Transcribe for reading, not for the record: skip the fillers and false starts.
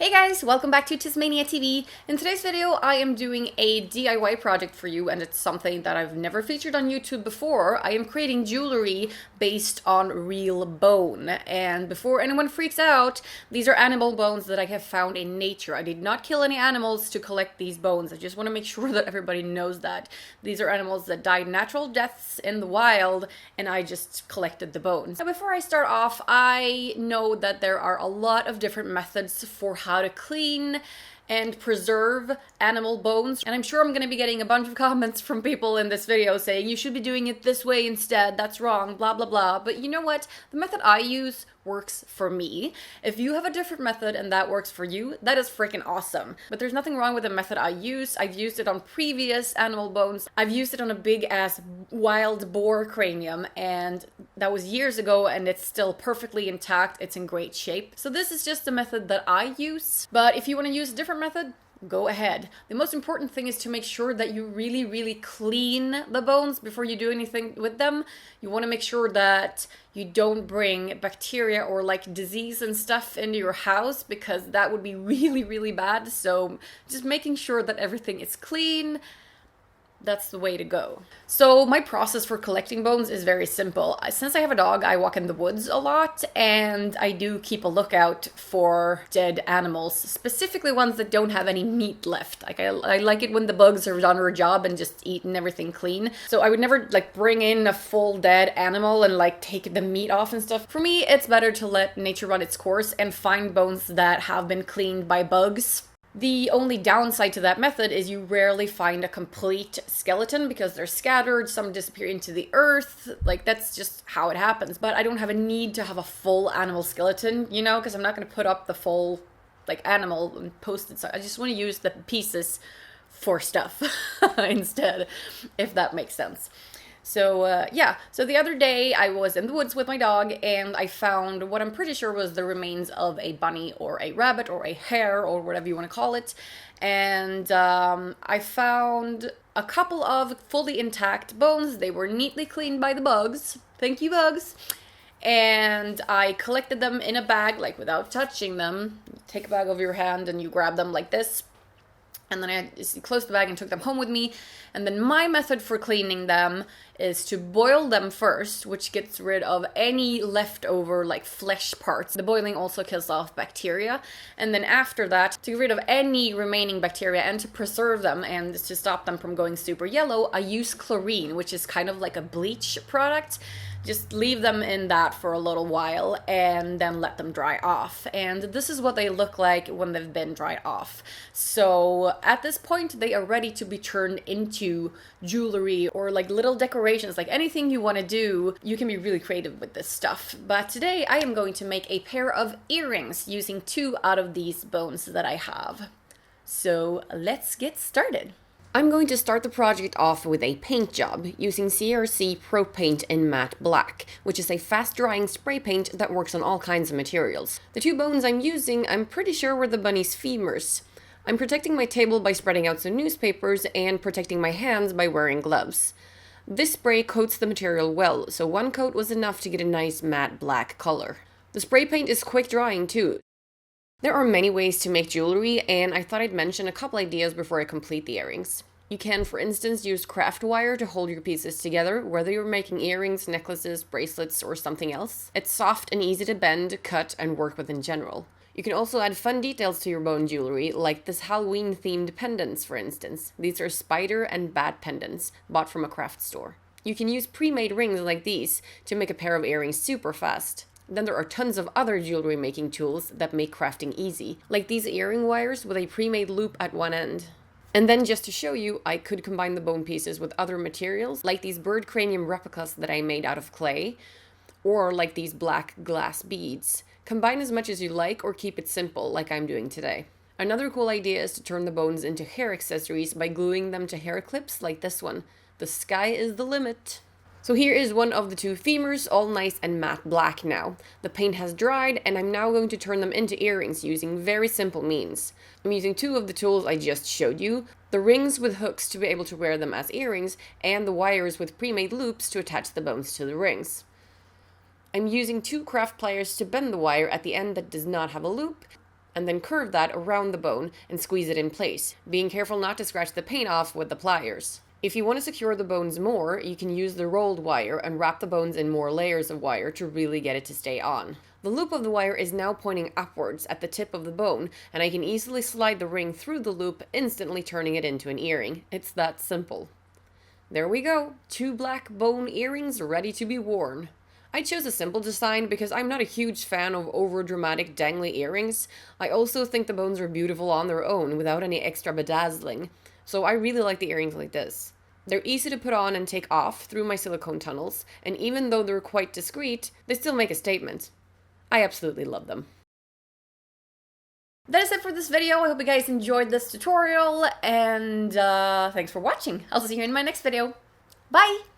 Hey guys, welcome back to TezMania TV. In today's video, I am doing a DIY project for you, and it's something that I've never featured on YouTube before. I am creating jewelry based on real bone. And before anyone freaks out, these are animal bones that I have found in nature. I did not kill any animals to collect these bones. I just want to make sure that everybody knows that. These are animals that died natural deaths in the wild, and I just collected the bones. Now, before I start off, I know that there are a lot of different methods for how to clean and preserve animal bones, and I'm sure I'm going to be getting a bunch of comments from people in this video saying you should be doing it this way instead, that's wrong, blah blah blah. But you know what? The method I use works for me. If you have a different method and that works for you, that is freaking awesome. But there's nothing wrong with the method I use. I've used it on previous animal bones. I've used it on a big ass wild boar cranium, and that was years ago, and it's still perfectly intact. It's in great shape. So this is just the method that I use. But if you want to use a different method, go ahead. The most important thing is to make sure that you really clean the bones before you do anything with them. You want to make sure that you don't bring bacteria or like disease and stuff into your house, because that would be really bad. So just making sure that everything is clean, that's the way to go. So my process for collecting bones is very simple. Since I have a dog, I walk in the woods a lot, and I do keep a lookout for dead animals, specifically ones that don't have any meat left. Like I like it when the bugs have done their job and just eaten everything clean. So I would never like bring in a full dead animal and like take the meat off and stuff. For me, it's better to let nature run its course and find bones that have been cleaned by bugs. The only downside to that method is you rarely find a complete skeleton because they're scattered, some disappear into the earth, like that's just how it happens. But I don't have a need to have a full animal skeleton, you know, because I'm not going to put up the full like animal and post it. So I just want to use the pieces for stuff instead, if that makes sense. So yeah, so the other day I was in the woods with my dog, and I found what I'm pretty sure was the remains of a bunny or a rabbit or a hare or whatever you want to call it. And I found a couple of fully intact bones. They were neatly cleaned by the bugs. Thank you, bugs. And I collected them in a bag, like without touching them. You take a bag over your hand and you grab them like this. And then I just closed the bag and took them home with me. And then my method for cleaning them is to boil them first, which gets rid of any leftover like flesh parts. The boiling also kills off bacteria. And then after that, to get rid of any remaining bacteria and to preserve them and to stop them from going super yellow, I use chlorine, which is kind of like a bleach product. Just leave them in that for a little while and then let them dry off. And this is what they look like when they've been dried off. So at this point, they are ready to be turned into jewelry or like little decorations, like anything you want to do. You can be really creative with this stuff. But today I am going to make a pair of earrings using 2 out of these bones that I have. So let's get started. I'm going to start the project off with a paint job using CRC Pro Paint in Matte Black, which is a fast-drying spray paint that works on all kinds of materials. The 2 bones I'm using, I'm pretty sure were the bunny's femurs. I'm protecting my table by spreading out some newspapers and protecting my hands by wearing gloves. This spray coats the material well, so 1 coat was enough to get a nice matte black color. The spray paint is quick drying too. There are many ways to make jewelry, and I thought I'd mention a couple ideas before I complete the earrings. You can, for instance, use craft wire to hold your pieces together, whether you're making earrings, necklaces, bracelets, or something else. It's soft and easy to bend, cut, and work with in general. You can also add fun details to your bone jewelry, like this Halloween-themed pendants, for instance. These are spider and bat pendants, bought from a craft store. You can use pre-made rings like these to make a pair of earrings super fast. Then there are tons of other jewelry making tools that make crafting easy, like these earring wires with a pre-made loop at one end. And then just to show you, I could combine the bone pieces with other materials, like these bird cranium replicas that I made out of clay, or like these black glass beads. Combine as much as you like or keep it simple, like I'm doing today. Another cool idea is to turn the bones into hair accessories by gluing them to hair clips like this one. The sky is the limit. So here is one of the 2 femurs, all nice and matte black now. The paint has dried, and I'm now going to turn them into earrings using very simple means. I'm using 2 of the tools I just showed you, the rings with hooks to be able to wear them as earrings, and the wires with pre-made loops to attach the bones to the rings. I'm using 2 craft pliers to bend the wire at the end that does not have a loop, and then curve that around the bone and squeeze it in place, being careful not to scratch the paint off with the pliers. If you want to secure the bones more, you can use the rolled wire and wrap the bones in more layers of wire to really get it to stay on. The loop of the wire is now pointing upwards at the tip of the bone, and I can easily slide the ring through the loop, instantly turning it into an earring. It's that simple. There we go, 2 black bone earrings ready to be worn. I chose a simple design because I'm not a huge fan of over-dramatic dangly earrings. I also think the bones are beautiful on their own without any extra bedazzling, so I really like the earrings like this. They're easy to put on and take off through my silicone tunnels, and even though they're quite discreet, they still make a statement. I absolutely love them. That is it for this video. I hope you guys enjoyed this tutorial, and thanks for watching. I'll see you in my next video. Bye!